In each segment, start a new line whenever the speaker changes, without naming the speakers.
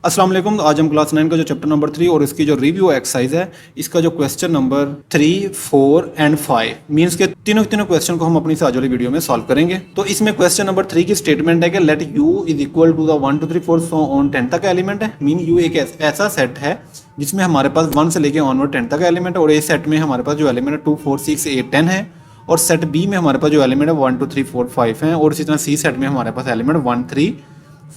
अस्सलाम वालेकुम। आज हम क्लास 9 का जो चैप्टर नंबर 3 और इसकी जो रिव्यू एक्सरसाइज है, इसका जो क्वेश्चन नंबर 3, 4 एंड 5 मींस के तीनों क्वेश्चन को हम अपनी आज वाली वीडियो में सॉल्व करेंगे। तो इसमें क्वेश्चन नंबर 3 की स्टेटमेंट है कि let u is equal to the 1 2 3 4 so on 10 तक का एलिमेंट है। मीन u एक ऐसा सेट है जिसमें हमारे पास 1 से लेके ऑनवर्ड 10 तक का एलिमेंट है, और इस सेट में हमारे पास जो एलिमेंट है 2 4 6 8 10 है, और सेट बी में हमारे पास जो एलिमेंट है 1 2 3 4 5 है, और इसी तरह सी सेट में हमारे पास एलिमेंट 1 3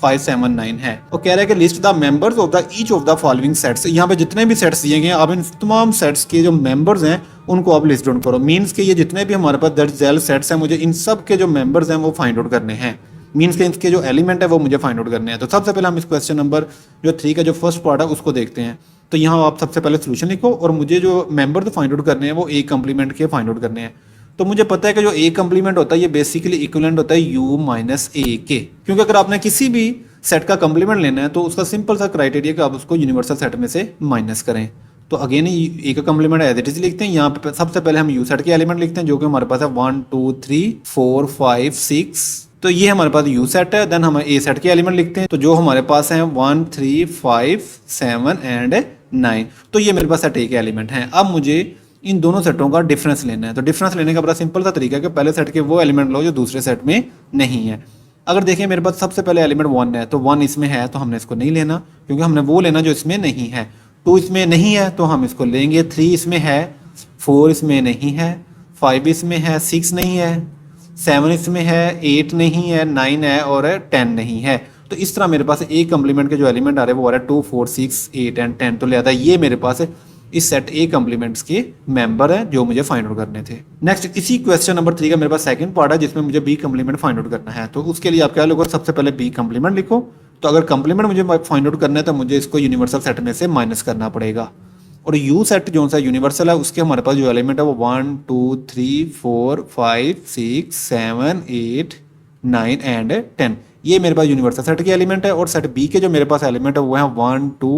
5 7 9 है। और कह रहा है कि list the members of the each of the following sets. यहाँ पे जितने भी सेट्स दिए गए हैं, आप इन तमाम सेट्स के जो मेंबर्स हैं उनको आप लिस्ट डाउन करो। मींस के ये जितने भी हमारे पास दर्ज झैल सेट्स हैं, मुझे इन सब के जो मेंबर्स हैं वो फाइंड आउट करने हैं। मींस के इनके जो एलिमेंट है वो मुझे फाइंड आउट करने हैं। तो सबसे पहले हम इस क्वेश्चन नंबर जो 3 का जो फर्स्ट पार्ट है उसको देखते हैं। तो यहाँ आप सबसे पहले सोल्यूशन लिखो, और मुझे जो मेंबर फाइंड आउट करने हैं वो ए कंप्लीमेंट के फाइंड आउट करने हैं। तो मुझे पता है कि जो ए कंप्लीमेंट होता है ये बेसिकली इक्विवेलेंट होता है u माइनस ए के, क्योंकि अगर आपने किसी भी सेट का कंप्लीमेंट लेना है तो उसका सिंपल सा क्राइटेरिया कि आप उसको यूनिवर्सल सेट में से माइनस करें। तो अगेन ए का कंप्लीमेंट एज इट इज लिखते हैं। यहाँ पे सबसे पहले हम यू सेट के एलिमेंट लिखते हैं जो कि हमारे पास है 1 2 3 4 5 6। तो ये हमारे पास यू सेट है। देन हम ए सेट के एलिमेंट लिखते हैं, तो जो हमारे पास है 1 3 5 7 एंड 9। तो ये मेरे पास सेट ए के एलिमेंट हैं। अब मुझे इन दोनों सेटों का डिफरेंस लेना है। तो डिफरेंस लेने का बड़ा सिंपल सा तरीका है कि पहले सेट के वो एलिमेंट लो जो दूसरे सेट में नहीं है। अगर देखें मेरे पास सबसे पहले एलिमेंट 1 है, तो 1 इसमें है तो हमने इसको नहीं लेना, क्योंकि हमने वो लेना जो इसमें नहीं है। 2 इसमें नहीं है तो हम इसको लेंगे। 3 इसमें है, 4 इसमें नहीं है, 5 इसमें है, 6 नहीं है, 7 इसमें है, 8 नहीं है, 9 है, और 10 नहीं है। तो इस तरह मेरे पास ए कंप्लीमेंट के जो एलिमेंट आ रहे हैं वो आ रहा है 2 4 6 8 एंड 10। तो लिहाजा ये मेरे पास इस सेट ए कंप्लीमेंट्स के मेंबर हैं जो मुझे फाइंड आउट करने थे। नेक्स्ट इसी क्वेश्चन नंबर 3 का मेरे पास सेकंड पार्ट है जिसमें मुझे बी कंप्लीमेंट फाइंड आउट करना है। तो उसके लिए आप क्या लिखो, सबसे पहले बी कंप्लीमेंट लिखो। तो अगर कंप्लीमेंट मुझे फाइंड आउट करना है तो मुझे इसको यूनिवर्सल सेट में से माइनस करना पड़ेगा। और यू सेट जो सा यूनिवर्सल है उसके हमारे पास जो एलिमेंट है वो 1 2 3 4 5 6 7 8 9 एंड 10। ये मेरे पास यूनिवर्सल सेट के एलिमेंट है। और सेट बी के जो मेरे पास एलिमेंट है वो है 1 2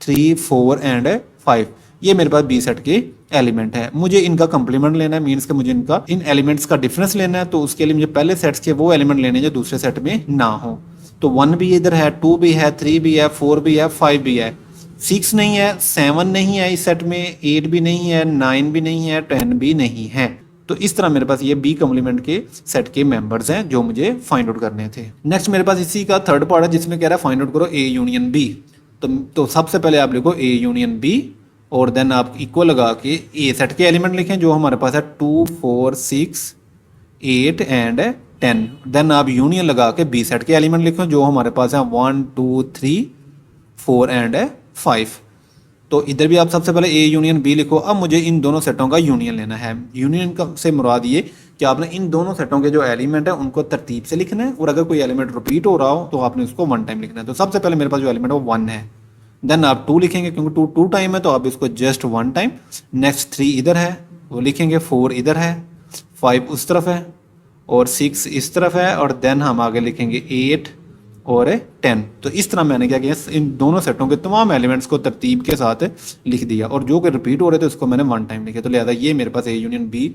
3 4 एंड 5। ये मेरे पास बी सेट के एलिमेंट है। मुझे इनका कंप्लीमेंट लेना है, मींस के मुझे इनका इन एलिमेंट्स का डिफरेंस लेना है। तो उसके लिए मुझे पहले सेट्स के वो एलिमेंट लेने जो दूसरे सेट में ना हो। तो 1 भी इधर है, 2 भी है, 3 भी है, 4 भी है, 5 भी है, 6 नहीं है, 7 नहीं है इस सेट में, 8 भी नहीं है, 9 भी नहीं है, 10 भी नहीं है। तो इस तरह मेरे पास ये बी कंप्लीमेंट के सेट के मेंबर्स हैं जो मुझे फाइंड आउट करने थे। नेक्स्ट मेरे पास इसी का थर्ड पार्ट है जिसमें कह रहा है फाइंड आउट करो ए यूनियन बी। तो सबसे पहले आप लिखो ए यूनियन बी, और देन आप इक्वल लगा के ए सेट के एलिमेंट लिखें जो हमारे पास है 2 4 6 8 एंड 10। देन आप यूनियन लगा के बी सेट के एलिमेंट लिखें जो हमारे पास है 1 2 3 4 एंड 5। तो इधर भी आप सबसे पहले ए यूनियन बी लिखो। अब मुझे इन दोनों सेटों का यूनियन लेना है। यूनियन का से मुराद ये कि आपने इन दोनों सेटों के जो एलिमेंट है उनको तरतीब से लिखना है, और अगर कोई एलिमेंट रिपीट हो रहा हो तो आपने उसको 1 टाइम लिखना है। तो सबसे पहले मेरे पास जो एलिमेंट है वो 1 है। देन आप 2 लिखेंगे, क्योंकि 2 टाइम है तो आप इसको जस्ट 1 टाइम। नेक्स्ट 3 इधर है वो लिखेंगे, 4 इधर है, 5 उस तरफ है, और 6 इस तरफ है, और देन हम आगे लिखेंगे 8 और 10। तो इस तरह मैंने क्या किया, इन दोनों सेटों के तमाम एलिमेंट्स को तरतीब के साथ लिख दिया, और जो कि रिपीट हो रहे थे उसको मैंने 1 टाइम लिखे। तो लिहाजा ये मेरे पास ए यूनियन बी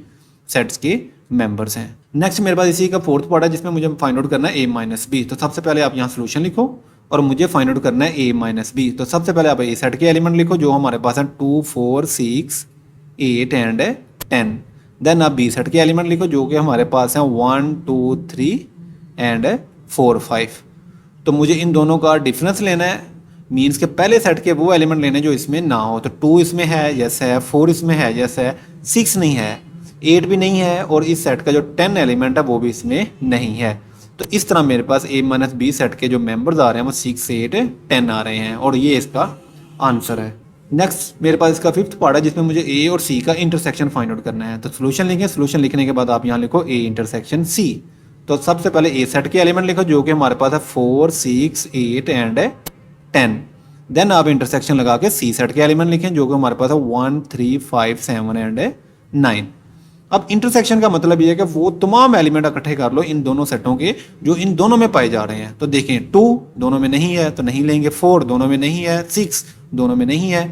सेट्स के मेंबर्स हैं। नेक्स्ट मेरे पास इसी का फोर्थ पार्ट है जिसमें मुझे फाइंड आउट करना है ए माइनस बी। तो सबसे पहले आप यहाँ सोल्यूशन लिखो, और मुझे फाइंड आउट करना है ए माइनस बी। तो सबसे पहले आप ए सेट के एलिमेंट लिखो जो हमारे पास है 2 4 6 8 एंड 10। देन आप बी सेट के एलिमेंट लिखो जो कि हमारे पास है 1 2 3 एंड 4 5। तो मुझे इन दोनों का डिफरेंस लेना है, मीन्स के पहले सेट के वो एलिमेंट लेने जो इसमें ना हो। तो 2 इसमें है, यस है, 4 इसमें है, यस है, 6 नहीं है, 8 भी नहीं है, और इस सेट का जो 10 एलिमेंट है वो भी इसमें नहीं है। तो इस तरह मेरे पास ए माइनस बी सेट के जो मेंबर्स आ रहे हैं वो 6 8 10 आ रहे हैं, और ये इसका आंसर है। नेक्स्ट मेरे पास इसका फिफ्थ पार्ट है जिसमें मुझे ए और सी का इंटरसेक्शन फाइंड आउट करना है। तो सोल्यूशन लिखें, सोल्यूशन लिखने के बाद आप यहाँ लिखो ए इंटरसेक्शन सी। तो सबसे पहले ए सेट के एलिमेंट लिखो जो कि हमारे पास है 4 6 8 एंड 10। देन आप इंटरसेक्शन लगा के सी सेट के एलिमेंट लिखें जो कि हमारे पास है 1 3 5 7 एंड 9। अब इंटरसेक्शन का मतलब ये है कि वो तमाम एलिमेंट इकट्ठे कर लो इन दोनों सेटों के जो इन दोनों में पाए जा रहे हैं। तो देखें 2 दोनों में नहीं है तो नहीं लेंगे, 4 दोनों में नहीं है, 6 दोनों में नहीं है,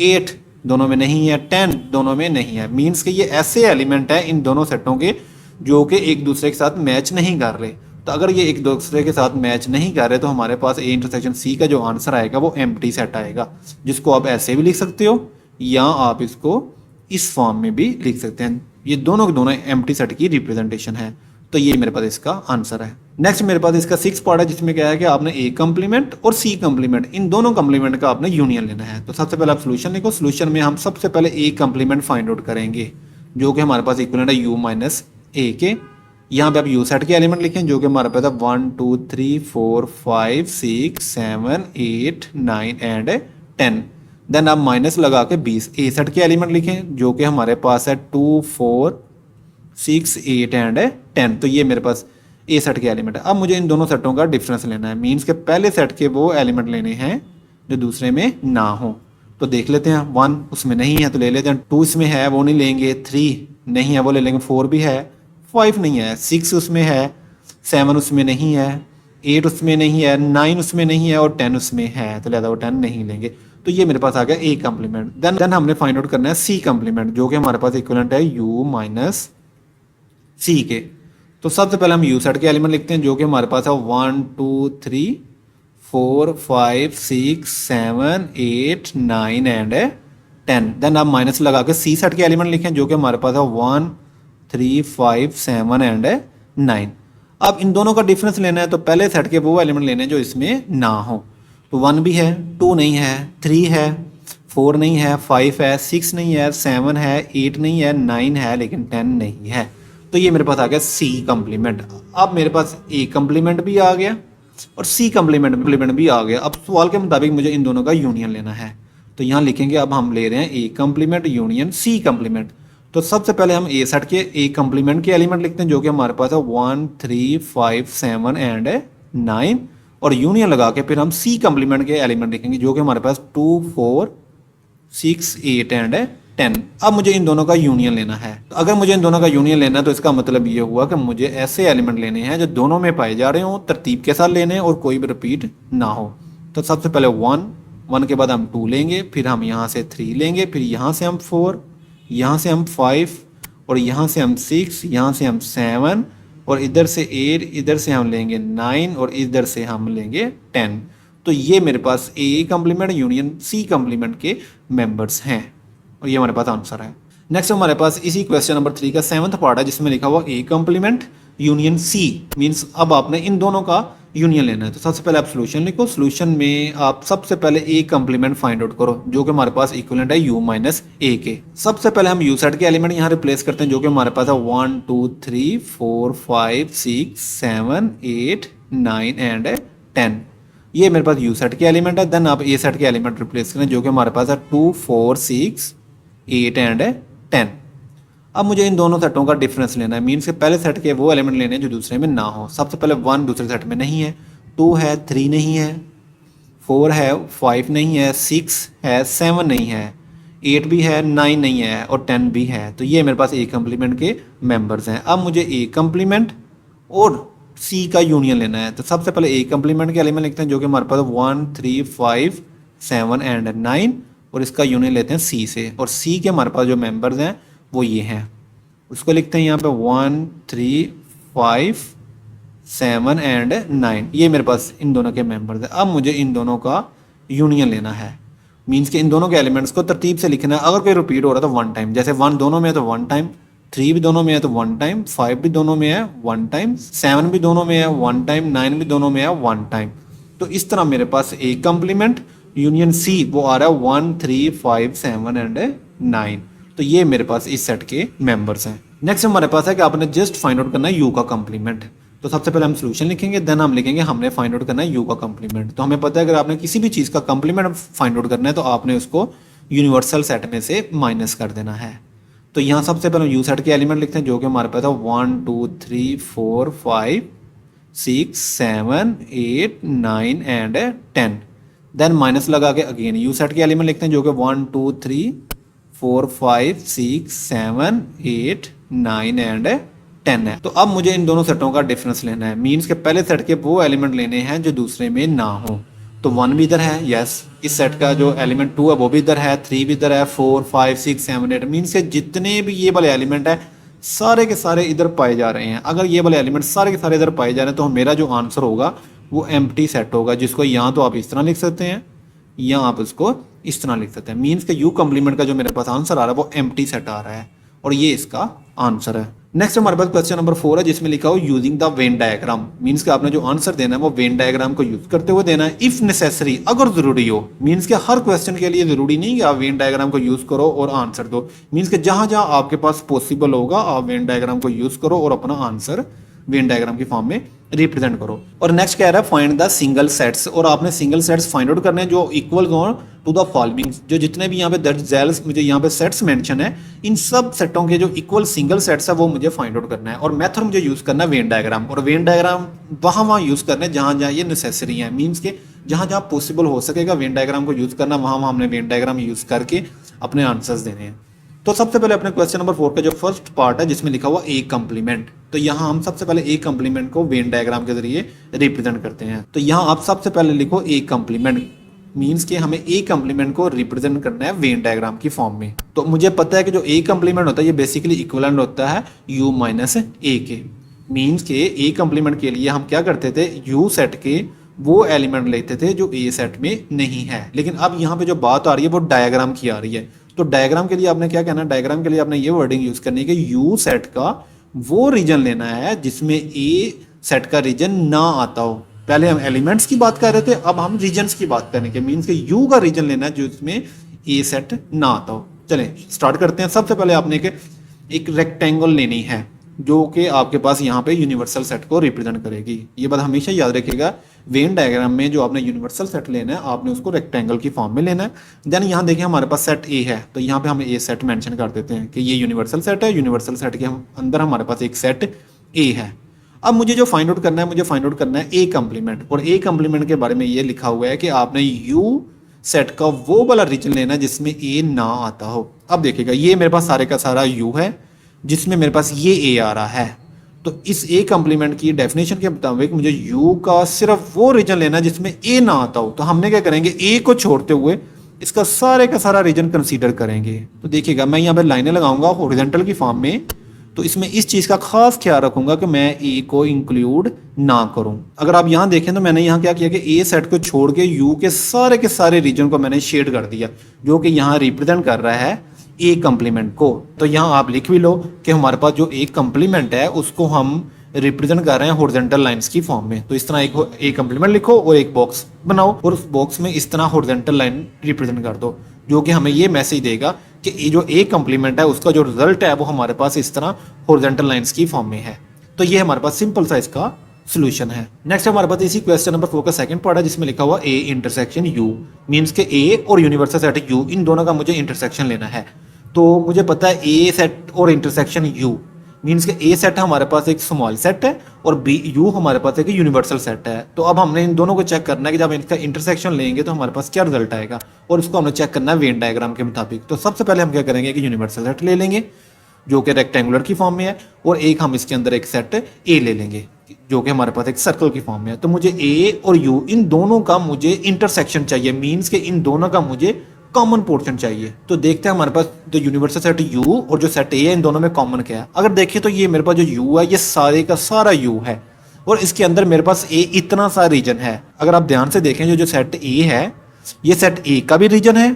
8 दोनों में नहीं है, 10 दोनों में नहीं है। मीन्स कि ये ऐसे एलिमेंट है इन दोनों सेटों के जो कि एक दूसरे के साथ मैच नहीं कर रहे। तो अगर ये एक दूसरे के साथ मैच नहीं कर रहे तो हमारे पास ए इंटरसेक्शन सी का जो आंसर आएगा वो एम्प्टी सेट आएगा, जिसको आप ऐसे भी लिख सकते हो या आप इसको इस फॉर्म में भी लिख सकते हैं। ये दोनों के दोनों एम्प्टी सेट की रिप्रेजेंटेशन है। तो ये मेरे पास इसका आंसर है। नेक्स्ट मेरे पास इसका 6 पार्ट है, जिसमें क्या है कि आपने ए कम्प्लीमेंट और सी कम्प्लीमेंट इन दोनों कम्प्लीमेंट का आपने यूनियन लेना है। तो सबसे पहले आप सोल्यूशन लिखो। सोल्यूशन में हम सबसे पहले ए कम्प्लीमेंट फाइंड आउट करेंगे, जो कि हमारे पास इक्वलेंट है यू माइनस ए के। यहाँ पे आप यू सेट के एलिमेंट लिखें, जो कि हमारे पास है 1 2 3 4 5 6 7 8 9 एंड 10। देन आप माइनस लगा के 20 ए सेट के एलिमेंट लिखें, जो कि हमारे पास है 2 4 6 8 एंड 10। तो ये मेरे पास ए सेट के एलिमेंट है। अब मुझे इन दोनों सेटों का डिफरेंस लेना है, मीन्स के पहले सेट के वो एलिमेंट लेने हैं जो दूसरे में ना हो। तो देख लेते हैं, 1 उसमें नहीं है तो ले लेते हैं, 2 इसमें है वो नहीं लेंगे, 3 नहीं है वो ले लेंगे, 4 भी है, 5 नहीं है, 6 उसमें है, 7 उसमें नहीं है, 8 उसमें नहीं है, 9 उसमें नहीं है और 10 उसमें है, तो लिहाजा वो 10 नहीं लेंगे। तो ये मेरे पास आ गया ए कम्प्लीमेंट। देन हमने फाइंड आउट करना है सी कम्प्लीमेंट, जो कि हमारे पास इक्विवेलेंट है यू माइनस सी के। तो सबसे पहले हम यू सेट के एलिमेंट लिखते हैं, जो कि हमारे पास है 1 2 3 4 5 6 7 8 9 एंड 10। देन आप माइनस लगा के सी सेट के एलिमेंट लिखें, जो कि हमारे पास है 1 3 5 7 एंड 9। अब इन दोनों का डिफरेंस लेना है, तो पहले सेट के वो एलिमेंट लेने हैं जो इसमें ना हो। तो 1 भी है, 2 नहीं है, 3 है, 4 नहीं है, 5 है, 6 नहीं है, 7 है, 8 नहीं है, 9 है, लेकिन 10 नहीं है। तो ये मेरे पास आ गया सी कम्प्लीमेंट। अब मेरे पास ए कम्प्लीमेंट भी आ गया और सी कम्प्लीमेंट भी आ गया। अब सवाल के मुताबिक मुझे इन दोनों का यूनियन लेना है। तो यहाँ लिखेंगे, अब हम ले रहे हैं A complement union C complement. तो सबसे पहले हम ए सेट के ए कम्प्लीमेंट के एलिमेंट लिखते हैं, जो कि हमारे पास है 1 3 5 7 एंड 9, और यूनियन लगा के फिर हम सी कम्प्लीमेंट के एलिमेंट लिखेंगे, जो कि हमारे पास 2 4 6 8 एंड 10। अब मुझे इन दोनों का यूनियन लेना है। तो अगर मुझे इन दोनों का यूनियन लेना है तो इसका मतलब ये हुआ कि मुझे ऐसे एलिमेंट लेने हैं जो दोनों में पाए जा रहे हों, तरतीब के साथ लेने और कोई भी रिपीट ना हो। तो सबसे पहले 1 के बाद हम 2 लेंगे, फिर हम यहाँ से 3 लेंगे, फिर यहाँ से हम 4, यहाँ से हम 5 और यहाँ से हम 6, यहाँ से हम 7 और इधर से 8, इधर से हम लेंगे 9 और इधर से हम लेंगे 10। तो ये मेरे पास A complement union C complement के मेंबर्स हैं और ये हमारे पास आंसर है। नेक्स्ट हमारे पास इसी क्वेश्चन नंबर 3 का 7th पार्ट है, जिसमें लिखा हुआ A complement union C. Means अब आपने इन दोनों का यूनियन लेना है। तो सबसे पहले आप सोल्यूशन लिखो। सोल्यूशन में आप सबसे पहले ए कम्प्लीमेंट फाइंड आउट करो, जो कि हमारे पास इक्विवेलेंट है यू माइनस ए के। सबसे पहले हम यू सेट के एलिमेंट यहाँ रिप्लेस करते हैं, जो कि हमारे पास है 1 2 3 4 5 6 7 8 9 एंड 10। ये मेरे पास यू सेट के एलिमेंट है। देन आप ए सेट के एलिमेंट रिप्लेस करें, जो कि हमारे पास है 2 4 6 8 एंड 10। अब मुझे इन दोनों सेटों का डिफरेंस लेना है, मीन्स के पहले सेट के वो एलिमेंट लेने हैं जो दूसरे में ना हो। सबसे पहले 1 दूसरे सेट में नहीं है, 2 है, 3 नहीं है, 4 है, 5 नहीं है, 6 है, 7 नहीं है, 8 भी है, 9 नहीं है और 10 भी है। तो ये मेरे पास ए कम्प्लीमेंट के मेंबर्स हैं। अब मुझे ए कम्प्लीमेंट और सी का यूनियन लेना है। तो सबसे पहले ए कम्प्लीमेंट के एलिमेंट लिखते हैं, जो कि हमारे पास 1 3 5 7 एंड 9, और इसका यूनियन लेते हैं सी से। और सी के हमारे पास जो मेंबर्स हैं वो ये हैं, उसको लिखते हैं यहाँ पे 1 3 5 7 एंड 9। ये मेरे पास इन दोनों के मेंबर्स हैं। अब मुझे इन दोनों का यूनियन लेना है, मीन्स कि इन दोनों के एलिमेंट्स को तरतीब से लिखना है। अगर कोई रिपीट हो रहा है तो 1 टाइम, जैसे 1 दोनों में है तो 1 टाइम, 3 भी दोनों में है तो 1 टाइम, 5 भी दोनों में है 1 टाइम, 7 भी दोनों में है 1 टाइम, 9 भी दोनों में है 1 टाइम। तो इस तरह मेरे पास ए कम्प्लीमेंट यूनियन सी वो आ रहा है 1 3 5 7 एंड 9। तो ये मेरे पास इस सेट के मेंबर्स हैं। नेक्स्ट हमारे पास है कि आपने जस्ट फाइंड आउट करना है यू का कम्प्लीमेंट। तो सबसे पहले हम सोल्यूशन लिखेंगे, देन हम लिखेंगे हमने फाइंड आउट करना है यू का कम्प्लीमेंट। तो हमें पता है अगर आपने किसी भी चीज़ का कम्प्लीमेंट फाइंड आउट करना है तो आपने उसको यूनिवर्सल सेट में से माइनस कर देना है। तो यहाँ सबसे पहले यू सेट के एलिमेंट लिखते हैं, जो कि हमारे पास है 1 2 3 4 5 6 7 8 9 एंड 10। देन माइनस लगा के अगेन यू सेट के एलिमेंट लिखते हैं, जो कि 1 2 3 4 5 6 7 8 9 एंड 10 है। तो अब मुझे इन दोनों सेटों का डिफरेंस लेना है, मीन्स के पहले सेट के वो एलिमेंट लेने हैं जो दूसरे में ना हो। तो 1 भी इधर है, यस, इस सेट का जो एलिमेंट 2 है वो भी इधर है, 3 भी इधर है, 4 5 6 7 8, मीन्स के जितने भी ये वाले एलिमेंट है सारे के सारे इधर पाए जा रहे हैं, अगर ये वाले एलिमेंट सारे के सारे इधर पाए जा रहे हैं तो मेरा जो आंसर होगा वो एम्प्टी सेट होगा, जिसको यहाँ तो आप इस तरह लिख सकते हैं या आप उसको इस तरह लिख सकते हैं। मीन्स के यू कम्प्लीमेंट का जो मेरे पास आंसर आ रहा है वो एम्प्टी सेट आ रहा है और ये इसका आंसर है। नेक्स्ट हमारे पास क्वेश्चन नंबर 4 है जिसमें लिखा हो using the Venn diagram. Means कि आपने जो आंसर देना है वो वेन डायग्राम को यूज करते हुए देना है। इफ नेसेसरी, अगर जरूरी हो, मीन्स कि हर क्वेश्चन के लिए जरूरी नहीं कि आप वेन डायग्राम को यूज करो और आंसर दो। मीन्स कि जहां जहां आपके पास पॉसिबल होगा आप वेन डायग्राम को यूज करो और अपना आंसर वेन डायग्राम की फॉर्म में रिप्रेजेंट करो। और नेक्स्ट कह रहा है फाइंड द सिंगल सेट्स, और आपने सिंगल सेट्स फाइंड आउट करने हैं जो इक्वल हो टू द फॉलोइंग। जो जितने भी यहाँ पे दर्ज झैल मुझे यहाँ पे सेट्स मेंशन है, इन सब सेटों के जो इक्वल सिंगल सेट्स है वो मुझे फाइंड आउट करना है। और मेथड मुझे यूज करना है वेन डायग्राम, और वेन डायग्राम वहाँ यूज करना है जहाँ जहाँ ये नेसेसरी है। मीन्स के जहाँ जहाँ पॉसिबल हो सकेगा वेन डायग्राम को यूज करना, वहाँ हमने वेन डायग्राम यूज करके अपने आंसर्स देने हैं। तो सबसे पहले अपने क्वेश्चन नंबर 4 का जो फर्स्ट पार्ट है जिसमें लिखा हुआ ए कम्प्लीमेंट, तो यहाँ हम सबसे पहले ए कम्प्लीमेंट को वेन डायग्राम के जरिए रिप्रेजेंट करते हैं। तो यहाँ आप सबसे पहले लिखो ए कम्प्लीमेंट, मीन्स कि हमें ए कम्प्लीमेंट को रिप्रेजेंट करना है वेन डायग्राम की फॉर्म में। तो मुझे पता है कि जो ए कम्प्लीमेंट होता है ये बेसिकली इक्विवेलेंट होता है u माइनस ए के। मीन्स के ए कम्प्लीमेंट के लिए हम क्या करते थे, u सेट के वो एलिमेंट लेते थे जो ए सेट में नहीं है। लेकिन अब यहाँ पे जो बात आ रही है वो डायग्राम की आ रही है। तो डायग्राम के लिए आपने क्या कहना है, डायग्राम के लिए आपने ये वर्डिंग यूज करनी है कि यू सेट का वो रीजन लेना है जिसमें ए सेट का रीजन ना आता हो। पहले हम एलिमेंट्स की बात कर रहे थे, अब हम रीजन्स की बात करेंगे। मीन्स कि यू का रीजन लेना है जिसमें ए सेट ना आता हो। चलें स्टार्ट करते हैं। सबसे पहले आपने एक रेक्टेंगल लेनी है जो कि आपके पास यहाँ पे यूनिवर्सल सेट को रिप्रेजेंट करेगी। ये बात हमेशा याद रखिएगा, वेन डायग्राम में जो आपने यूनिवर्सल सेट लेना है आपने उसको रेक्टेंगल की फॉर्म में लेना है। देन यहाँ देखिए हमारे पास सेट ए है, तो यहाँ पे हम ए सेट मेंशन कर देते हैं कि ये यूनिवर्सल सेट है। यूनिवर्सल सेट के अंदर हमारे पास एक सेट ए है। अब मुझे जो फाइंड आउट करना है, मुझे फाइंड आउट करना है ए कम्प्लीमेंट, और ए कम्प्लीमेंट के बारे में ये लिखा हुआ है कि आपने यू सेट का वो वाला रीजन लेना है जिसमें ए ना आता हो। अब देखिएगा ये मेरे पास सारे का सारा यू है जिसमें मेरे पास ये ए आ रहा है। तो इस ए कम्प्लीमेंट की डेफिनेशन के मुताबिक मुझे यू का सिर्फ वो रीजन लेना है जिसमें ए ना आता हो। तो हमने क्या करेंगे, ए को छोड़ते हुए इसका सारे का सारा रीजन कंसीडर करेंगे। तो देखिएगा मैं यहाँ पे लाइनें लगाऊंगा हॉरिजॉन्टल की फॉर्म में, तो इसमें इस चीज़ का खास ख्याल रखूंगा कि मैं ए को इंक्लूड ना करूं। अगर आप यहाँ देखें तो मैंने यहाँ क्या किया कि ए सेट को छोड़ के यू के सारे रीजन को मैंने शेड कर दिया जो कि यहाँ रिप्रेजेंट कर रहा है ए कम्प्लीमेंट को। तो यहाँ आप लिख भी लो कि हमारे पास जो ए कम्प्लीमेंट है उसको हम रिप्रेजेंट कर रहे हैं हॉरिजॉन्टल लाइंस की फॉर्म में। तो इस तरह एक ए कम्प्लीमेंट लिखो और एक बॉक्स बनाओ और उस बॉक्स में इस तरह हॉरिजॉन्टल लाइन रिप्रेजेंट कर दो, जो कि हमें ये मैसेज देगा कि ये जो ए कम्प्लीमेंट है उसका जो रिजल्ट है वो हमारे पास इस तरह हॉरिजॉन्टल लाइंस की फॉर्म में है। तो ये हमारे पास सिंपल सा इसका सोल्यूशन है। नेक्स्ट हमारे पास इसी क्वेश्चन नंबर 4 का सेकंड पार्ट है जिसमें लिखा हुआ ए इंटरसेक्शन यू, मींस के ए और यूनिवर्सल सेट यू इन दोनों का मुझे इंटरसेक्शन लेना है। तो मुझे पता है ए सेट और इंटरसेक्शन यू, मीन्स के ए सेट हमारे पास एक स्मॉल सेट है और बी यू हमारे पास एक यूनिवर्सल सेट है। तो अब हमने इन दोनों को चेक करना है कि जब इनका इंटरसेक्शन लेंगे तो हमारे पास क्या रिजल्ट आएगा, और इसको हमने चेक करना है वेन डायग्राम के मुताबिक। तो सबसे पहले हम क्या करेंगे कि यूनिवर्सल सेट ले लेंगे जो कि रेक्टेंगुलर की फॉर्म में है, और एक हम इसके अंदर एक सेट ए ले लेंगे जो कि हमारे पास एक सर्कल की फॉर्म में है। तो मुझे ए और यू इन दोनों का मुझे इंटरसेक्शन चाहिए, मीन्स के इन दोनों का मुझे कॉमन पोर्शन चाहिए। तो देखते हैं हमारे पास जो यूनिवर्सल सेट यू और जो सेट ए है इन दोनों में कॉमन क्या है। अगर देखें तो ये मेरे पास जो यू है ये सारे का सारा यू है और इसके अंदर मेरे पास ए इतना सा रीजन है। अगर आप ध्यान से देखें जो सेट ए है ये सेट ए का भी रीजन है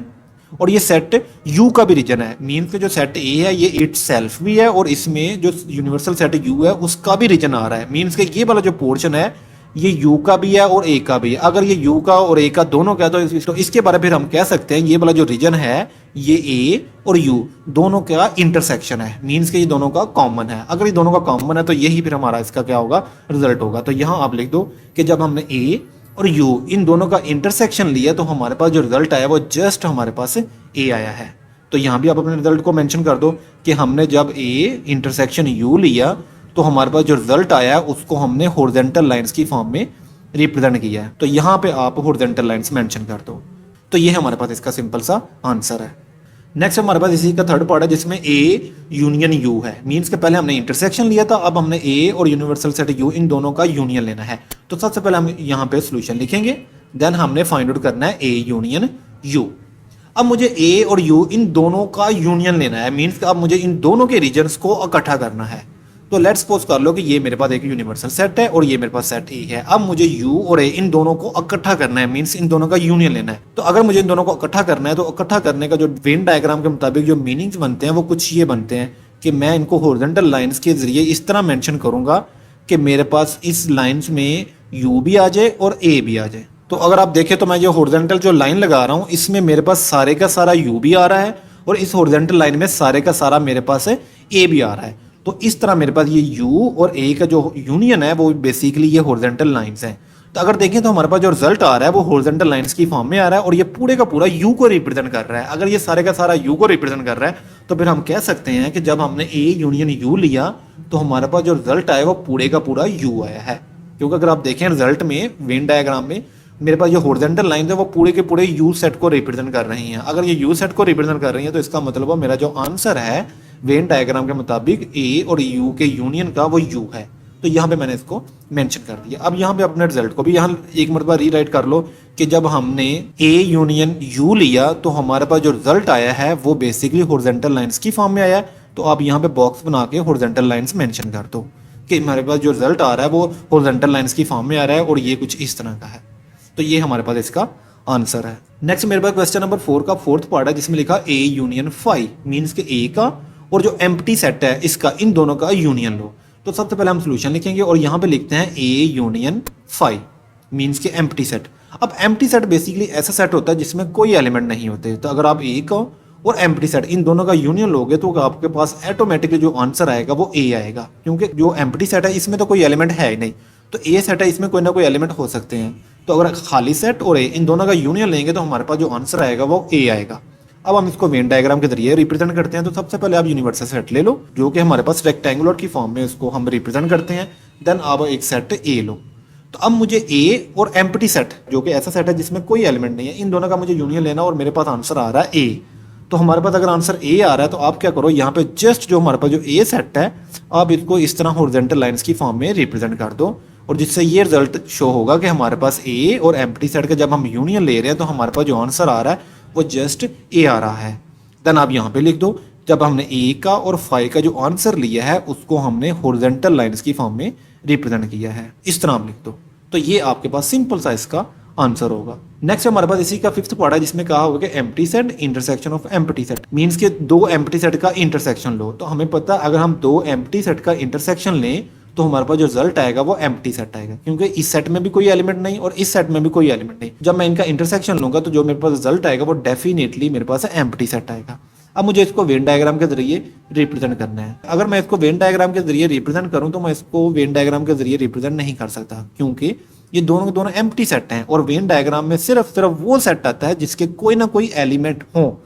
और ये सेट यू का भी रीजन है। मीन्स के जो सेट ए है ये इट सेल्फ भी है और इसमें जो यूनिवर्सल सेट यू है उसका भी रीजन आ रहा है। मीन्स के ये वाला जो पोर्शन है ये यू का भी है और ए का भी है। अगर ये यू का और ए का दोनों का तो इसके बारे में फिर हम कह सकते हैं ये वाला जो रीजन है ये ए और यू दोनों का इंटरसेक्शन है। मीन्स के ये दोनों का कॉमन है। अगर ये दोनों का कॉमन है तो यही फिर हमारा इसका क्या होगा, रिजल्ट होगा। तो यहाँ आप लिख दो कि जब हमने ए और यू इन दोनों का इंटरसेक्शन लिया तो हमारे पास जो रिजल्ट आया वो जस्ट हमारे पास ए आया है। तो यहाँ भी आप अपने रिजल्ट को मेंशन कर दो कि हमने जब ए इंटरसेक्शन यू लिया तो हमारे पास जो रिजल्ट आया है उसको हमने हॉरिजॉन्टल लाइंस की फॉर्म में रिप्रेजेंट किया है। तो यहाँ पे आप हॉरिजॉन्टल लाइंस मेंशन कर दो। तो ये हमारे पास इसका सिंपल सा आंसर है। नेक्स्ट हमारे पास इसी का थर्ड पार्ट है जिसमें ए यूनियन यू है। मीन्स के पहले हमने इंटरसेक्शन लिया था, अब हमने ए और यूनिवर्सल सेट यू इन दोनों का यूनियन लेना है। तो सबसे पहले हम यहाँ पे सोल्यूशन लिखेंगे, देन हमने फाइंड आउट करना है ए यूनियन यू। अब मुझे ए और यू इन दोनों का यूनियन लेना है, मीन्स अब मुझे इन दोनों के रीजन्स को इकट्ठा करना है। तो लेट्स सपोज कर लो कि ये मेरे पास एक यूनिवर्सल सेट है और ये मेरे पास सेट ए है। अब मुझे यू और ए इन दोनों को इकट्ठा करना है, मीन्स इन दोनों का यूनियन लेना है। तो अगर मुझे इन दोनों को इकट्ठा करना है तो इकट्ठा करने का जो वेन डायग्राम के मुताबिक जो मीनिंग्स बनते हैं वो कुछ ये बनते हैं कि मैं इनको हॉरिजॉन्टल लाइंस के जरिए इस तरह मेंशन करूंगा कि मेरे पास इस लाइंस में यू भी आ जाए और ए भी आ जाए। तो अगर आप देखें तो मैं जो हॉरिजॉन्टल जो लाइन लगा रहा हूँ इसमें मेरे पास सारे का सारा यू भी आ रहा है और इस हॉरिजॉन्टल लाइन में सारे का सारा मेरे पास है ए भी आ रहा है। तो इस तरह मेरे पास ये यू और ए का जो यूनियन है वो बेसिकली ये हॉरिजॉन्टल लाइंस हैं। तो अगर देखें तो हमारे पास जो रिजल्ट आ रहा है वो हॉरिजॉन्टल लाइंस की फॉर्म में आ रहा है और ये पूरे का पूरा यू को रिप्रेजेंट कर रहा है। अगर ये सारे का सारा यू को रिप्रेजेंट कर रहा है तो फिर हम कह सकते हैं कि जब हमने ए यूनियन यू लिया तो हमारे पास जो रिजल्ट आया वो पूरे का पूरा यू आया है। क्योंकि अगर आप देखें रिजल्ट में वेन डायग्राम में मेरे पास जो हॉरिजॉन्टल लाइन है वो पूरे के पूरे यू सेट को रिप्रेजेंट कर रही हैं। अगर ये यू सेट को रिप्रेजेंट कर रही हैं तो इसका मतलब मेरा जो आंसर है वेन डायग्राम के मुताबिक ए और यू के यूनियन का वो यू है। तो यहाँ पे मैंने इसको मेंशन कर दिया। अब यहाँ पे अपने रिजल्ट को भी यहाँ एक मरतबा रीराइट कर लो कि जब हमने ए यूनियन यू लिया तो हमारे पास जो रिजल्ट आया है वो बेसिकली हॉरिजॉन्टल लाइंस की फॉर्म में आया है। तो आप यहाँ पे बॉक्स बना के हॉरिजॉन्टल लाइंस मेंशन कर दो कि हमारे पास जो रिजल्ट आ रहा है वो हॉरिजॉन्टल लाइंस की फॉर्म में आ रहा है और ये कुछ इस तरह का है। तो ये हमारे पास इसका आंसर है। नेक्स्ट मेरे पास क्वेश्चन नंबर 4 का फोर्थ पार्ट है जिसमें लिखा ए यूनियन फाई, मीन्स के ए का और जो एम्प्टी सेट है इसका इन दोनों का यूनियन लो। तो सबसे पहले हम सोल्यूशन लिखेंगे और यहाँ पे लिखते हैं ए यूनियन फाई, मीन्स के एम्प्टी सेट। अब एम्प्टी सेट बेसिकली ऐसा सेट होता है जिसमें कोई एलिमेंट नहीं होते। तो अगर आप ए का और एम्प्टी सेट इन दोनों का यूनियन लोगे तो आपके पास ऑटोमेटिकली जो आंसर आएगा वो ए आएगा, क्योंकि जो एम्प्टी सेट है इसमें तो कोई एलिमेंट है ही नहीं। तो ए सेट है इसमें कोई ना कोई एलिमेंट हो सकते हैं। तो अगर खाली सेट और ए इन दोनों का यूनियन लेंगे तो हमारे पास जो आंसर आएगा वो ए आएगा। अब हम इसको वेन डायग्राम के जरिए रिप्रेजेंट करते हैं। तो सबसे पहले आप यूनिवर्सल सेट ले लो जो कि हमारे पास रेक्टेंगुलर की फॉर्म में उसको हम रिप्रेजेंट करते हैं। देन आप एक सेट ए लो। तो अब मुझे ए और एम्प्टी सेट जो कि ऐसा सेट है जिसमें कोई एलिमेंट नहीं है इन दोनों का मुझे यूनियन लेना और मेरे पास आंसर आ रहा है ए। तो हमारे पास अगर आंसर ए आ रहा है तो आप क्या करो, यहाँ पे जस्ट जो हमारे पास जो ए सेट है आप इसको इस तरह हॉरिजॉन्टल लाइंस की फॉर्म में रिप्रेजेंट कर दो और जिससे ये रिजल्ट शो होगा कि हमारे पास ए और एम्प्टी सेट का जब हम यूनियन ले रहे हैं तो हमारे पास जो आंसर आ रहा है वो जस्ट ए आ रहा है। देन आप यहाँ पे लिख दो जब हमने ए का और फाई का जो आंसर लिया है उसको हमने हॉरिजॉन्टल लाइंस की फॉर्म में रिप्रेजेंट किया है, इस तरह आप लिख दो। तो ये आपके पास सिंपल सा इसका आंसर होगा। नेक्स्ट हमारे पास इसी का फिफ्थ पार्ट है जिसमें कहा होगा कि empty set intersection of empty set, means के दो एम्प्टी सेट का इंटरसेक्शन लो। तो हमें पता है अगर हम दो एम्प्टी सेट का इंटरसेक्शन लें तो हमारे पास जो रिजल्ट आएगा वो एम्प्टी सेट आएगा, क्योंकि इस सेट में भी कोई एलिमेंट नहीं और इस सेट में भी कोई एलिमेंट नहीं। जब मैं इनका इंटरसेक्शन लूंगा तो जो मेरे पास रिजल्ट आएगा वो डेफिनेटली मेरे पास एम्प्टी सेट आएगा। अब मुझे इसको वेन डायग्राम के जरिए रिप्रेजेंट करना है। अगर मैं इसको वेन डायग्राम के जरिए रिप्रेजेंट करूं तो मैं इसको वेन डायग्राम के जरिए रिप्रेजेंट नहीं कर सकता, क्योंकि ये दोनों के दोनों एम्प्टी सेट हैं और वेन डायग्राम में सिर्फ वो सेट आता है जिसके कोई ना कोई एलिमेंट हो।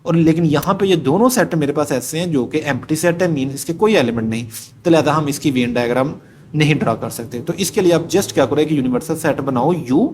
और लेकिन यहाँ पे ये दोनों सेट मेरे पास ऐसे हैं जो कि एम्प्टी सेट है, मीन इसके कोई एलिमेंट नहीं, तो लिहाजा हम इसकी वेन डायग्राम नहीं ड्रा कर सकते। तो इसके लिए आप जस्ट क्या करो कि यूनिवर्सल सेट बनाओ यू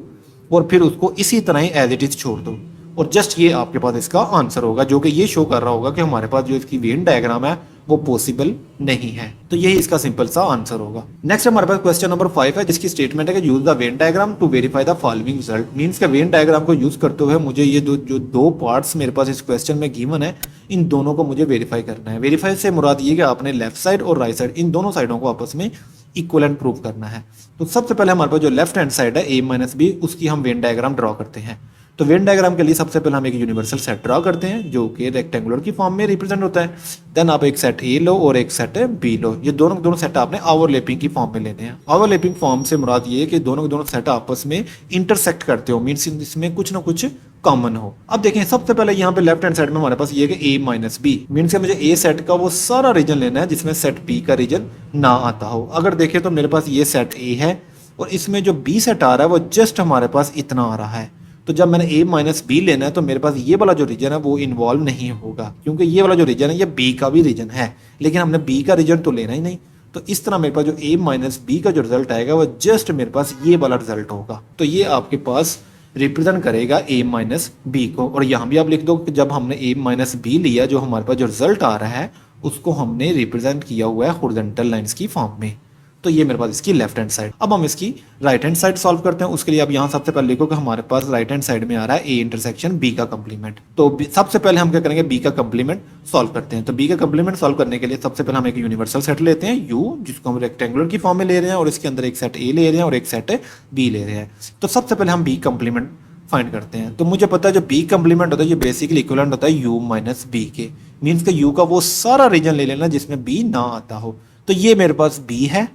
और फिर उसको इसी तरह ही एज इट इज छोड़ दो और जस्ट ये आपके पास इसका आंसर होगा जो कि ये शो कर रहा होगा कि हमारे पास जो इसकी वेन डायग्राम है वो पॉसिबल नहीं है। तो यही इसका सिंपल सा आंसर होगा। नेक्स्ट हमारे पास क्वेश्चन नंबर 5 है जिसकी स्टेटमेंट है कि use the Venn diagram to verify the following result, means का वेन डायग्राम को यूज करते हुए मुझे ये दो पार्ट्स मेरे पास इस क्वेश्चन में गिवन है इन दोनों को मुझे वेरीफाई करना है। वेरीफाई से मुराद ये कि आपने लेफ्ट साइड और राइट साइड इन दोनों साइडों को आपस में इक्वलेंट प्रूव करना है। तो सबसे पहले हमारे पास जो लेफ्ट हैंड साइड है a माइनस बी उसकी हम वेन डायग्राम ड्रॉ करते हैं। तो वेन डायग्राम के लिए सबसे पहले हम एक यूनिवर्सल सेट ड्रॉ करते हैं जो कि रेक्टेंगुलर की फॉर्म में रिप्रेजेंट होता है। देन आप एक सेट ए लो और एक सेट बी लो। ये दोनों सेट आपने ओवरलैपिंग की फॉर्म में लेने हैं। ओवरलैपिंग फॉर्म से मुराद ये है कि दोनों सेट आपस में इंटरसेक्ट करते हो, मीन्स इसमें कुछ ना कुछ कॉमन हो। अब देखें सबसे पहले यहाँ पे लेफ्ट हैंड साइड में हमारे पास ये कि a माइनस बी, मीन्स मुझे ए सेट का वो सारा रीजन लेना है जिसमें सेट बी का रीजन ना आता हो। अगर देखें तो मेरे पास ये सेट ए है और इसमें जो बी सेट आ रहा है वो जस्ट हमारे पास इतना आ रहा है। तो जब मैंने a माइनस बी लेना है तो मेरे पास ये वाला जो रीजन है वो इन्वॉल्व नहीं होगा, क्योंकि ये वाला जो रीजन है ये b का भी रीजन है, लेकिन हमने b का रीजन तो लेना ही नहीं। तो इस तरह मेरे पास जो a माइनस बी का जो रिजल्ट आएगा वो जस्ट मेरे पास ये वाला रिजल्ट होगा। तो ये आपके पास रिप्रेजेंट करेगा a माइनस बी को। और यहाँ भी आप लिख दो कि जब हमने a माइनस बी लिया जो हमारे पास जो रिजल्ट आ रहा है उसको हमने रिप्रेजेंट किया हुआ है हॉरिजॉन्टल लाइंस की फॉर्म में। तो ये मेरे पास इसकी लेफ्ट हैंड साइड। अब हम इसकी राइट हैंड साइड सॉल्व करते हैं। उसके लिए अब यहाँ सबसे पहले लिखो कि हमारे पास राइट हैंड साइड में आ रहा है ए इंटरसेक्शन बी का कंप्लीमेंट। तो सबसे पहले हम क्या करेंगे, बी का कंप्लीमेंट सॉल्व करते हैं। तो बी का कंप्लीमेंट सॉल्व करने के लिए सबसे पहले हम एक यूनिवर्सल सेट लेते हैं यू, जिसको हम रेक्टेंगुलर की फॉर्म में ले रहे हैं, और इसके अंदर एक सेट ए ले रहे हैं और एक सेट बी ले रहे हैं। तो सबसे पहले हम बी कंप्लीमेंट फाइंड करते हैं। तो मुझे पता है जो बी कंप्लीमेंट होता है ये बेसिकली इक्विवेलेंट होता है यू माइनस बी के। मीन्स के यू का वो सारा रीजन ले लेना जिसमें बी ना आता हो। तो ये मेरे पास बी है,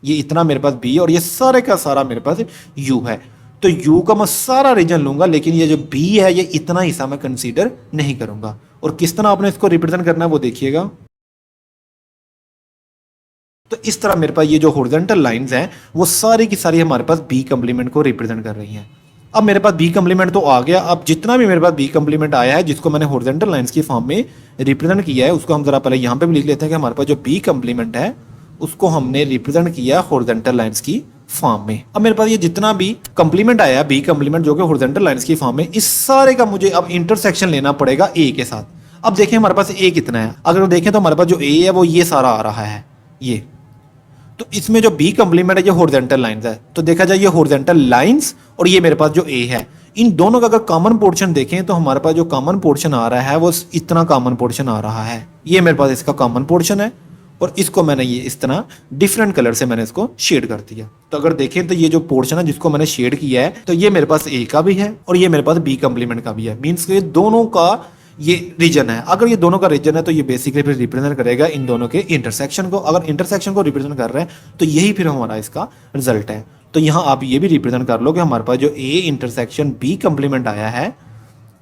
ये इतना मेरे पास बी, और ये सारे का सारा मेरे पास यू है। तो यू का मैं सारा रीजन लूंगा, लेकिन ये जो बी है ये इतना हिस्सा मैं कंसीडर नहीं करूंगा। और किस तरह आपने इसको रिप्रेजेंट करना है वो देखिएगा। तो इस तरह मेरे पास ये जो हॉरिजॉन्टल लाइंस हैं वो सारी की सारी हमारे पास बी कंप्लीमेंट को रिप्रेजेंट कर रही हैं। अब मेरे पास बी कंप्लीमेंट तो आ गया। अब जितना भी मेरे पास बी कंप्लीमेंट आया है जिसको मैंने हॉरिजॉन्टल लाइंस की फॉर्म में रिप्रेजेंट किया है, उसको हम जरा पहले यहाँ पे भी लिख लेते हैं कि हमारे पास जो बी कंप्लीमेंट है उसको हमने रिप्रेजेंट किया हॉरिजॉन्टल लाइंस की फॉर्म में। अब मेरे पास ये जितना भी कंप्लीमेंट आया बी कंप्लीमेंट जो कि हॉरिजॉन्टल लाइंस की फॉर्म में, इस सारे का मुझे अब इंटरसेक्शन लेना पड़ेगा ए के साथ। अब देखें हमारे पास ए कितना है, अगर देखें तो हमारे पास जो ए है वो ये सारा आ रहा है ये। तो इसमें जो बी कंप्लीमेंट है ये हॉरिजॉन्टल लाइंस है। तो देखा जाए ये हॉरिजॉन्टल लाइंस और ये मेरे पास जो ए है, इन दोनों का अगर कॉमन पोर्शन देखें तो हमारे पास जो कॉमन पोर्शन आ रहा है वो इतना कॉमन पोर्शन आ रहा है। ये मेरे पास इसका कॉमन पोर्शन है, और इसको मैंने ये इस तरह डिफरेंट कलर से मैंने इसको शेड कर दिया। तो अगर देखें तो ये जो पोर्शन है जिसको मैंने शेड किया है, तो ये मेरे पास ए का भी है और ये मेरे पास बी कंप्लीमेंट का भी है। मीन्स ये दोनों का ये रीजन है। अगर ये दोनों का रीजन है तो ये बेसिकली फिर रिप्रेजेंट करेगा इन दोनों के इंटरसेक्शन को। अगर इंटरसेक्शन को रिप्रेजेंट कर रहे हैं तो यही फिर हमारा इसका रिजल्ट है। तो यहाँ आप ये भी रिप्रेजेंट कर लो कि हमारे पास जो ए इंटरसेक्शन बी कंप्लीमेंट आया है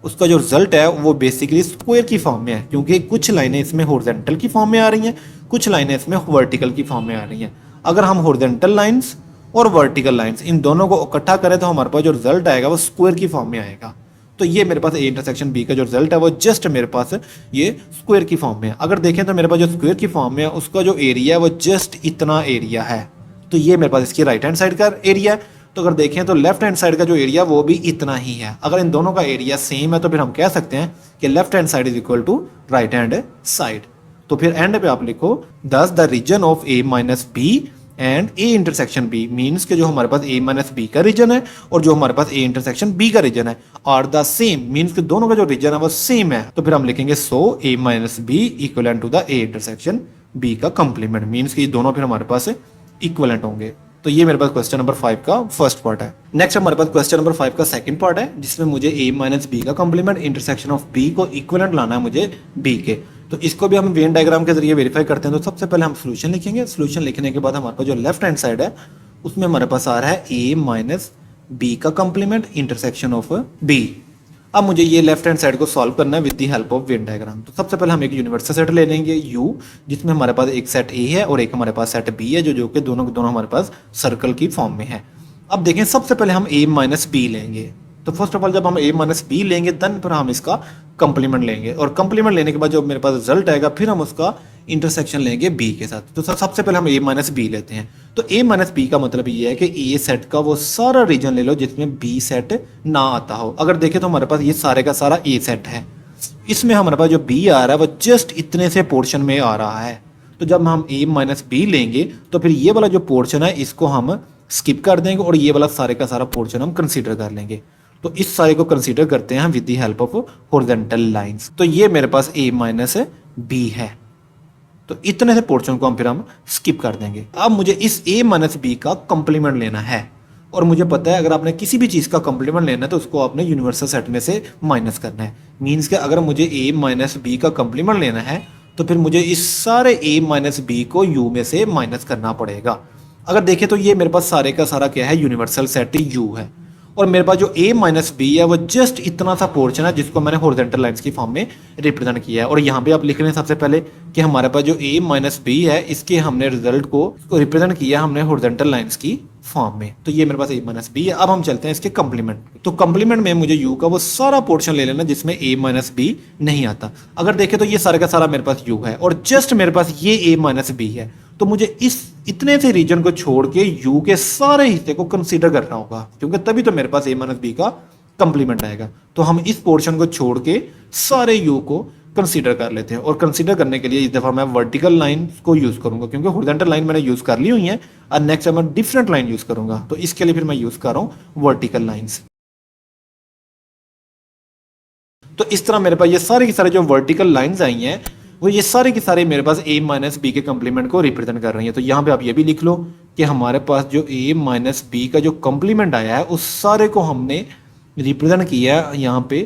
उसका जो रिजल्ट है वो बेसिकली स्क्वायर की फॉर्म में है, क्योंकि कुछ लाइनें इसमें हॉरिजॉन्टल की फॉर्म में आ रही हैं, कुछ लाइनें इसमें वर्टिकल की फॉर्म में आ रही हैं। अगर हम हॉरिजॉन्टल लाइंस और वर्टिकल लाइंस इन दोनों को इकट्ठा करें तो हमारे पास जो रिजल्ट आएगा वो स्क्वायर की फॉर्म में आएगा। तो ये मेरे पास ए इंटरसेक्शन बी का जो रिजल्ट है वो जस्ट मेरे पास ये स्क्वायर की फॉर्म में है। अगर देखें तो मेरे पास जो स्क्वायर की फॉर्म में है उसका जो एरिया है वो जस्ट इतना एरिया है। तो ये मेरे पास इसकी राइट हैंड साइड का एरिया है। तो अगर देखें तो लेफ्ट हैंड साइड का जो एरिया वो भी इतना ही है। अगर इन दोनों का एरिया सेम है तो फिर हम कह सकते हैं कि left hand side is equal to right hand side. तो फिर एंड पे आप लिखो this the region of A minus B and A intersection B, means के जो हमारे पास ए माइनस बी का रीजन है और जो हमारे पास ए इंटरसेक्शन बी का रीजन है आर द सेम, मीन्स के दोनों का जो रीजन है वो सेम है। तो फिर हम लिखेंगे so A minus B equivalent to the A intersection B का कंप्लीमेंट, मीन्स कि ये दोनों फिर हमारे पास इक्वलेंट होंगे। तो ये मेरे पास क्वेश्चन नंबर 5 का फर्स्ट पार्ट है। नेक्स्ट हमारे पास क्वेश्चन नंबर 5 का सेकंड पार्ट है जिसमें मुझे a माइनस बी का कंप्लीमेंट इंटरसेक्शन ऑफ b को इक्विवेलेंट लाना है मुझे b के। तो इसको भी हम वेन डायग्राम के जरिए वेरीफाई करते हैं। तो सबसे पहले हम सोल्यूशन लिखेंगे। सोल्यूशन लिखने के बाद हमारे पास जो लेफ्ट हैंड साइड है उसमें हमारे पास आ रहा है a माइनस बी का कंप्लीमेंट इंटरसेक्शन ऑफ b। अब मुझे ये लेफ्ट हैंड साइड को सॉल्व करना है with the help of Venn diagram. तो सबसे पहले हम एक यूनिवर्सल सेट ले लेंगे u, जिसमें हमारे पास एक सेट a है और एक हमारे पास सेट b है जो कि दोनों के दोनों हमारे पास सर्कल की फॉर्म में है। अब देखें सबसे पहले हम a माइनस बी लेंगे। तो फर्स्ट ऑफ ऑल जब हम a माइनस बी लेंगे देन फिर हम इसका कंप्लीमेंट लेंगे, और कंप्लीमेंट लेने के बाद जो मेरे पास रिजल्ट आएगा फिर हम उसका इंटरसेक्शन लेंगे b के साथ। तो सबसे पहले हम a माइनस बी लेते हैं। तो a माइनस बी का मतलब ये है कि a सेट का वो सारा रीजन ले लो जिसमें b सेट ना आता हो। अगर देखें तो हमारे पास ये सारे का सारा a सेट है, इसमें हमारे पास जो b आ रहा है वो जस्ट इतने से पोर्शन में आ रहा है। तो जब हम a माइनस बी लेंगे तो फिर ये वाला जो पोर्शन है इसको हम स्किप कर देंगे और ये वाला सारे का सारा पोर्शन हम कंसीडर कर लेंगे। तो इस सारे को कंसीडर करते हैं with the help of horizontal lines. तो ये मेरे पास a माइनस बी है। तो इतने से पोर्शन को हम फिर हम स्किप कर देंगे। अब मुझे इस a माइनस बी का कंप्लीमेंट लेना है, और मुझे पता है अगर आपने किसी भी चीज़ का कंप्लीमेंट लेना है तो उसको आपने यूनिवर्सल सेट में से माइनस करना है। मीन्स कि अगर मुझे a माइनस बी का कंप्लीमेंट लेना है तो फिर मुझे इस सारे a माइनस बी को u में से माइनस करना पड़ेगा। अगर देखें तो ये मेरे पास सारे का सारा क्या है, यूनिवर्सल सेट u है, और मेरे पास जो a माइनस बी है वो जस्ट इतना सा पोर्शन है जिसको मैंने हॉरिजॉन्टल लाइंस की फॉर्म में रिप्रेजेंट किया है। और यहाँ पे आप लिख रहे हैं सबसे पहले कि हमारे पास जो a माइनस बी है इसके हमने रिजल्ट को रिप्रेजेंट किया हमने हॉरिजॉन्टल लाइंस की फॉर्म में। तो ये मेरे पास a माइनस बी है। अब हम चलते हैं इसके कंप्लीमेंट। तो कंप्लीमेंट में मुझे u का वो सारा पोर्शन ले लेना जिसमें a माइनस बी नहीं आता। अगर देखें तो ये सारे का सारा मेरे पास u है और जस्ट मेरे पास ये a माइनस बी है। तो मुझे इस इतने से रीजन को छोड़ के u के सारे हिस्से को कंसीडर करना होगा, क्योंकि तभी तो मेरे पास a माइनस बी का कंप्लीमेंट आएगा। तो हम इस पोर्शन को छोड़ के सारे u को कंसीडर कर लेते हैं। और कंसीडर करने के लिए इस दफ़ा मैं वर्टिकल लाइन को यूज़ करूंगा, क्योंकि हॉरिजॉन्टल लाइन मैंने यूज़ कर ली हुई है और नेक्स्ट मैं डिफरेंट लाइन यूज़ करूंगा। तो इसके लिए फिर मैं यूज़ कर रहा हूँ वर्टिकल लाइन्स। तो इस तरह मेरे पास ये सारे के सारे जो वर्टिकल लाइंस आई हैं वो ये सारे के सारे मेरे पास a माइनस बी के कम्प्लीमेंट को रिप्रेजेंट कर रही हैं। तो यहाँ पे आप ये भी लिख लो कि हमारे पास जो a माइनस बी का जो कम्प्लीमेंट आया है उस सारे को हमने रिप्रेजेंट किया है यहाँ पे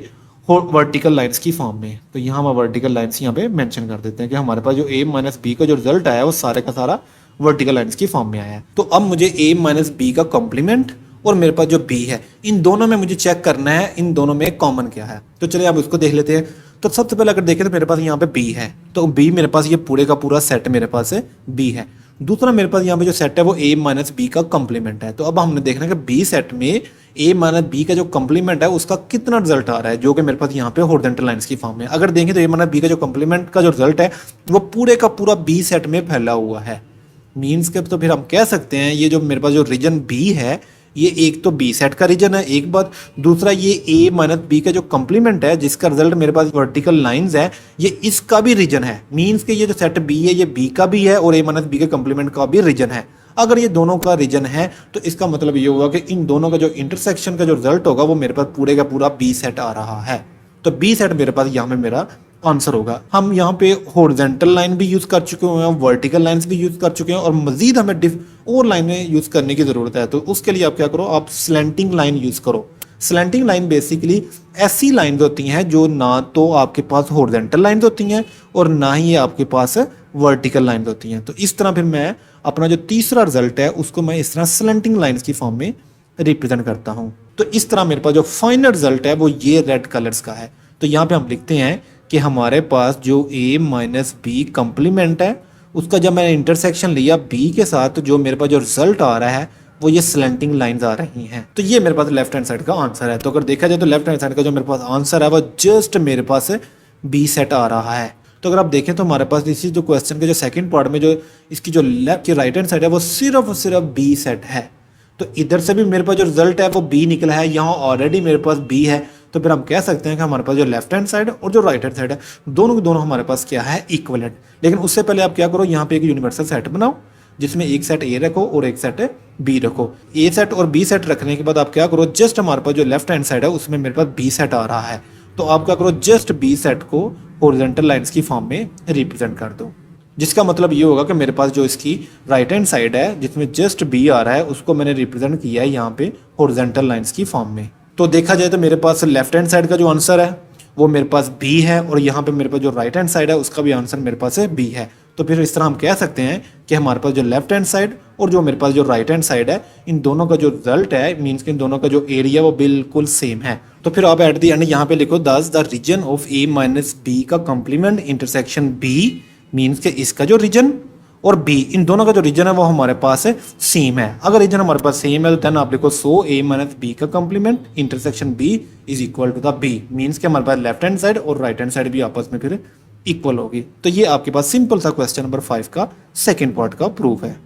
वर्टिकल लाइंस की फॉर्म में। तो यहाँ हम वर्टिकल लाइंस यहाँ पे मेंशन कर देते हैं कि हमारे पास जो a माइनस बी का जो रिजल्ट आया है वो सारे का सारा वर्टिकल लाइंस की फॉर्म में आया है। तो अब मुझे a माइनस बी का कॉम्प्लीमेंट और मेरे पास जो b है, इन दोनों में मुझे चेक करना है इन दोनों में कॉमन क्या है। तो चलिए आप उसको देख लेते हैं। तो सबसे पहले अगर देखें तो मेरे पास यहाँ पे b है, तो b मेरे पास ये पूरे का पूरा सेट मेरे पास है b है। दूसरा मेरे पास यहाँ पे जो सेट है वो a माइनस बी का कॉम्प्लीमेंट है। तो अब हमने देखना है कि b सेट में a माइनस बी का जो कॉम्प्लीमेंट है उसका कितना रिजल्ट आ रहा है, जो कि मेरे पास यहाँ पे हॉरिजॉन्टल लाइंस की फॉर्म में। अगर देखें तो a माइनस बी का जो कॉम्प्लीमेंट का जो रिजल्ट है वो पूरे का पूरा b सेट में फैला हुआ है। मीन्स के तो फिर हम कह सकते हैं ये जो मेरे पास जो रीजन b है ये एक तो बी सेट का रीजन है एक बात, दूसरा ये a माइनस बी का जो कॉम्प्लीमेंट है जिसका रिजल्ट मेरे पास वर्टिकल लाइंस है ये इसका भी रीजन है। मीन्स के ये जो सेट बी है ये बी का भी है और a माइनस बी के कॉम्प्लीमेंट का भी रीजन है। अगर ये दोनों का रीजन है तो इसका मतलब ये होगा कि इन दोनों का जो इंटरसेक्शन का जो रिजल्ट होगा वो मेरे पास पूरे का पूरा बी सेट आ रहा है। तो बी सेट मेरे पास यहाँ पे मेरा आंसर होगा। हम यहाँ पे हॉरिजॉन्टल लाइन भी यूज कर चुके हैं, वर्टिकल लाइंस भी यूज कर चुके हैं और मजीद हमें और लाइनें यूज करने की जरूरत है। तो उसके लिए आप क्या करो, आप स्लैंटिंग लाइन यूज करो। स्लैंटिंग लाइन बेसिकली ऐसी लाइंस होती हैं जो ना तो आपके पास हॉरिजॉन्टल लाइंस होती हैं और ना ही आपके पास वर्टिकल लाइंस होती हैं। तो इस तरह फिर मैं अपना जो तीसरा रिजल्ट है उसको मैं इस तरह स्लैंटिंग लाइंस की फॉर्म में रिप्रेजेंट करता हूँ। तो इस तरह मेरे पास जो फाइनल रिजल्ट है वो ये रेड कलर्स का है। तो यहाँ पे हम लिखते हैं कि हमारे पास जो a माइनस बी कम्प्लीमेंट है उसका जब मैंने इंटरसेक्शन लिया b के साथ तो जो मेरे पास जो रिजल्ट आ रहा है वो ये स्लैंटिंग लाइंस आ रही हैं। तो ये मेरे पास लेफ्ट हैंड साइड का आंसर है। तो अगर देखा जाए तो लेफ्ट हैंड साइड का जो मेरे पास आंसर है वो जस्ट मेरे पास b सेट आ रहा है। तो अगर आप देखें तो हमारे पास इसी जो क्वेश्चन के जो सेकंड पार्ट में जो इसकी जो लेफ्ट की राइट हैंड साइड है वो सिर्फ और सिर्फ b सेट है। तो इधर से भी मेरे पास जो रिजल्ट है वो b निकला है, यहाँ ऑलरेडी मेरे पास b है। तो फिर हम कह सकते हैं कि हमारे पास जो लेफ्ट हैंड साइड और जो राइट हैंड साइड है दोनों के दोनों हमारे पास क्या है, इक्वलेंट। लेकिन उससे पहले आप क्या करो, यहाँ पे एक यूनिवर्सल सेट बनाओ जिसमें एक सेट a रखो और एक सेट b रखो। a सेट और b सेट रखने के बाद आप क्या करो, जस्ट हमारे पास जो लेफ्ट हैंड साइड है उसमें मेरे पास b सेट आ रहा है। तो आप क्या करो, जस्ट b सेट को हॉरिजॉन्टल लाइंस की फॉर्म में रिप्रेजेंट कर दो, जिसका मतलब ये होगा कि मेरे पास जो इसकी राइट हैंड साइड है जिसमें जस्ट b आ रहा है उसको मैंने रिप्रेजेंट किया है यहाँ पे हॉरिजॉन्टल लाइंस की फॉर्म में। तो देखा जाए तो मेरे पास लेफ्ट हैंड साइड का जो आंसर है वो मेरे पास b है और यहाँ पे मेरे पास जो राइट हैंड साइड है उसका भी आंसर मेरे पास है b है। तो फिर इस तरह हम कह सकते हैं कि हमारे पास जो लेफ्ट हैंड साइड और जो मेरे पास जो राइट हैंड साइड है इन दोनों का जो रिजल्ट है मीन्स कि इन दोनों का जो एरिया वो बिल्कुल सेम है। तो फिर आप एट द एंड यहाँ पे लिखो this the region of a minus B का कॉम्प्लीमेंट इंटरसेक्शन b मीन्स के इसका जो रीजन और b इन दोनों का जो रीजन है वो हमारे पास है सेम है। अगर रीजन हमारे पास सेम है तो देन आप लिखो सो a माइनस बी का complement intersection b is equal to the b means के हमारे पास लेफ्ट हैंड साइड और राइट हैंड साइड भी आपस में फिर इक्वल होगी। तो ये आपके पास सिंपल सा क्वेश्चन नंबर 5 का सेकेंड पार्ट का प्रूफ है।